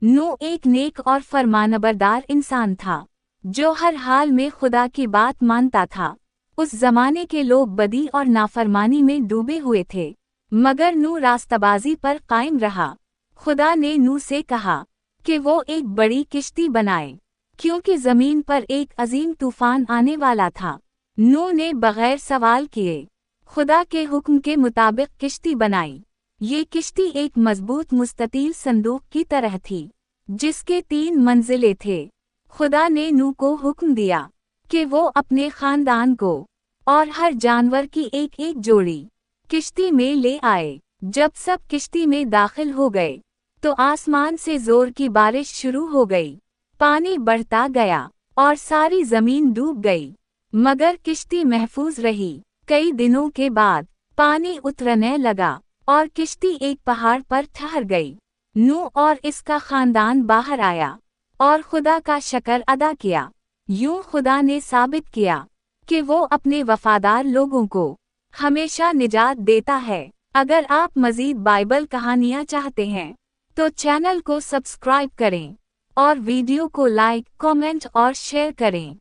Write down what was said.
नूह एक नेक और फरमानबरदार इंसान था जो हर हाल में खुदा की बात मानता था। उस जमाने के लोग बदी और नाफरमानी में डूबे हुए थे, मगर नूह रास्ताबाजी पर कायम रहा। खुदा ने नूह से कहा कि वो एक बड़ी किश्ती बनाए, क्योंकि जमीन पर एक अजीम तूफान आने वाला था। नूह ने बगैर सवाल किए खुदा के हुक्म के मुताबिक किश्ती बनाई। ये किश्ती एक मजबूत मुस्ततील संदूक की तरह थी, जिसके 3 मंजिलें थे। खुदा ने नूह को हुक्म दिया कि वो अपने खानदान को और हर जानवर की एक एक जोड़ी किश्ती में ले आए। जब सब किश्ती में दाखिल हो गए तो आसमान से जोर की बारिश शुरू हो गई। पानी बढ़ता गया और सारी जमीन डूब गई, मगर किश्ती महफूज रही। कई दिनों के बाद पानी उतरने लगा और किश्ती एक पहाड़ पर ठहर गई। नूह और इसका खानदान बाहर आया और खुदा का शुक्र अदा किया। यूं खुदा ने साबित किया कि वो अपने वफादार लोगों को हमेशा निजात देता है। अगर आप मज़ीद बाइबल कहानियाँ चाहते हैं तो चैनल को सब्सक्राइब करें और वीडियो को लाइक, कमेंट और शेयर करें।